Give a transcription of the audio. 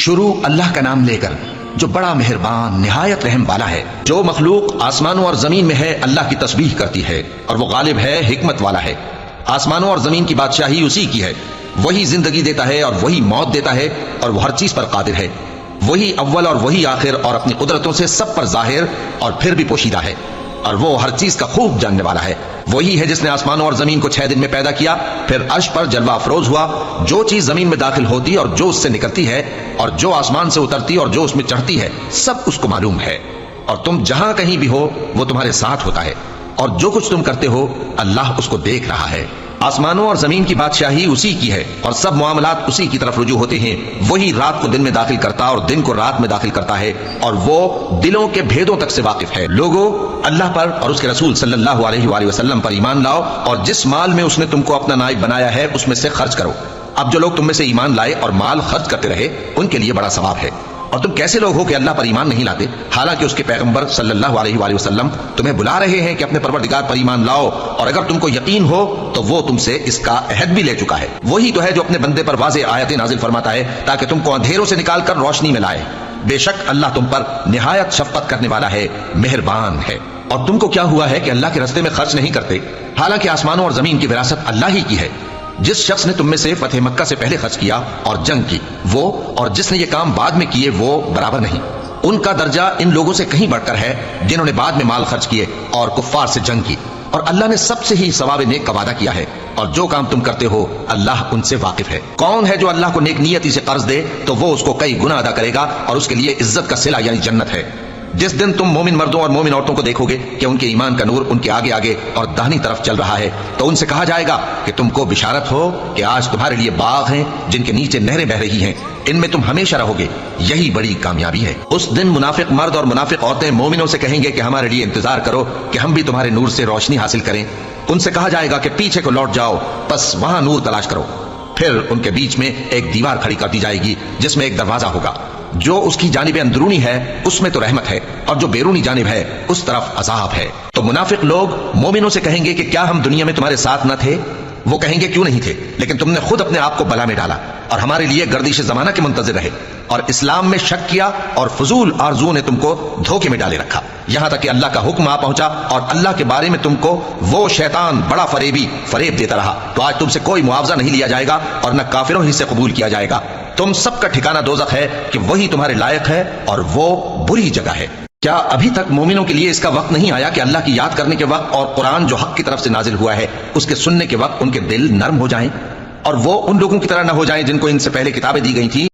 شروع اللہ کا نام لے کر جو بڑا مہربان نہایت رحم والا ہے۔ جو مخلوق آسمانوں اور زمین میں ہے اللہ کی تسبیح کرتی ہے اور وہ غالب ہے، حکمت والا ہے۔ آسمانوں اور زمین کی بادشاہی اسی کی ہے، وہی زندگی دیتا ہے اور وہی موت دیتا ہے اور وہ ہر چیز پر قادر ہے۔ وہی اول اور وہی آخر اور اپنی قدرتوں سے سب پر ظاہر اور پھر بھی پوشیدہ ہے، اور وہ ہر چیز کا خوب جاننے والا ہے۔ وہی ہے جس نے آسمانوں اور زمین کو 6 دن میں پیدا کیا، پھر عرش پر جلوہ افروز ہوا۔ جو چیز زمین میں داخل ہوتی اور جو اس سے نکلتی ہے اور جو آسمان سے اترتی اور جو اس میں چڑھتی ہے، سب اس کو معلوم ہے۔ اور تم جہاں کہیں بھی ہو وہ تمہارے ساتھ ہوتا ہے، اور جو کچھ تم کرتے ہو اللہ اس کو دیکھ رہا ہے۔ آسمانوں اور زمین کی بادشاہی اسی کی ہے اور سب معاملات اسی کی طرف رجوع ہوتے ہیں۔ وہی رات کو دن میں داخل کرتا اور دن کو رات میں داخل کرتا ہے، اور وہ دلوں کے بھیدوں تک سے واقف ہے۔ لوگوں، اللہ پر اور اس کے رسول صلی اللہ علیہ وآلہ وسلم پر ایمان لاؤ، اور جس مال میں اس نے تم کو اپنا نائب بنایا ہے اس میں سے خرچ کرو۔ اب جو لوگ تم میں سے ایمان لائے اور مال خرچ کرتے رہے ان کے لیے بڑا ثواب ہے۔ اور تم کیسے لوگ ہو کہ اللہ پر ایمان نہیں لاتے، حالانکہ اس کے پیغمبر صلی اللہ علیہ وآلہ وسلم تمہیں بلا رہے ہیں کہ اپنے پروردگار پر ایمان لاؤ، اور اگر تم کو یقین ہو تو وہ تم سے اس کا عہد بھی لے چکا ہے۔ وہی تو ہے جو اپنے بندے پر واضح آیتیں نازل فرماتا ہے تاکہ تم کو اندھیروں سے نکال کر روشنی میں لائے۔ بے شک اللہ تم پر نہایت شفقت کرنے والا ہے، مہربان ہے۔ اور تم کو کیا ہوا ہے کہ اللہ کے راستے میں خرچ نہیں کرتے، حالانکہ آسمانوں اور زمین کی وراثت اللہ ہی کی ہے؟ جس شخص نے تم میں سے فتح مکہ سے پہلے خرچ کیا اور جنگ کی، وہ اور جس نے یہ کام بعد میں کیے وہ برابر نہیں۔ ان کا درجہ ان لوگوں سے کہیں بڑھ کر ہے جنہوں نے بعد میں مال خرچ کیے اور کفار سے جنگ کی، اور اللہ نے سب سے ہی ثواب نیک کا وعدہ کیا ہے، اور جو کام تم کرتے ہو اللہ ان سے واقف ہے۔ کون ہے جو اللہ کو نیک نیتی سے قرض دے تو وہ اس کو کئی گنا ادا کرے گا، اور اس کے لیے عزت کا صلہ یعنی جنت ہے۔ جس دن تم مومن مردوں اور مومن عورتوں کو دیکھو گے کہ ان کے ایمان کا نور ان کے آگے آگے اور داہنی طرف چل رہا ہے، تو ان سے کہا جائے گا کہ تم کو بشارت ہو کہ آج تمہارے لیے باغ ہیں جن کے نیچے نہریں بہ رہی ہیں، ان میں تم ہمیشہ رہو گے، یہی بڑی کامیابی ہے۔ اس دن منافق مرد اور منافق عورتیں مومنوں سے کہیں گے کہ ہمارے لیے انتظار کرو کہ ہم بھی تمہارے نور سے روشنی حاصل کریں۔ ان سے کہا جائے گا کہ پیچھے کو لوٹ جاؤ، بس وہاں نور تلاش کرو۔ پھر ان کے بیچ میں ایک دیوار کھڑی کر دی جائے گی جس میں ایک دروازہ ہوگا، جو اس کی جانب اندرونی ہے اس میں تو رحمت ہے، اور جو بیرونی جانب ہے اس طرف عذاب ہے۔ تو منافق لوگ مومنوں سے کہیں گے کہ کیا ہم دنیا میں تمہارے ساتھ نہ تھے؟ وہ کہیں گے کیوں نہیں تھے، لیکن تم نے خود اپنے آپ کو بلا میں ڈالا اور ہمارے لیے گردش زمانہ کے منتظر رہے، اور اسلام میں شک کیا، اور فضول آرزوؤں نے تم کو دھوکے میں ڈالے رکھا، یہاں تک کہ اللہ کا حکم آ پہنچا اور اللہ کے بارے میں تم کو وہ شیطان بڑا فریبی فریب دیتا رہا۔ تو آج تم سے کوئی معاوضہ نہیں لیا جائے گا اور نہ کافروں ہی سے قبول کیا جائے گا۔ تم سب کا ٹھکانہ دوزخ ہے کہ وہی تمہارے لائق ہے، اور وہ بری جگہ ہے۔ کیا ابھی تک مومنوں کے لیے اس کا وقت نہیں آیا کہ اللہ کی یاد کرنے کے وقت اور قرآن جو حق کی طرف سے نازل ہوا ہے اس کے سننے کے وقت ان کے دل نرم ہو جائیں، اور وہ ان لوگوں کی طرح نہ ہو جائیں جن کو ان سے پہلے کتابیں دی گئی تھیں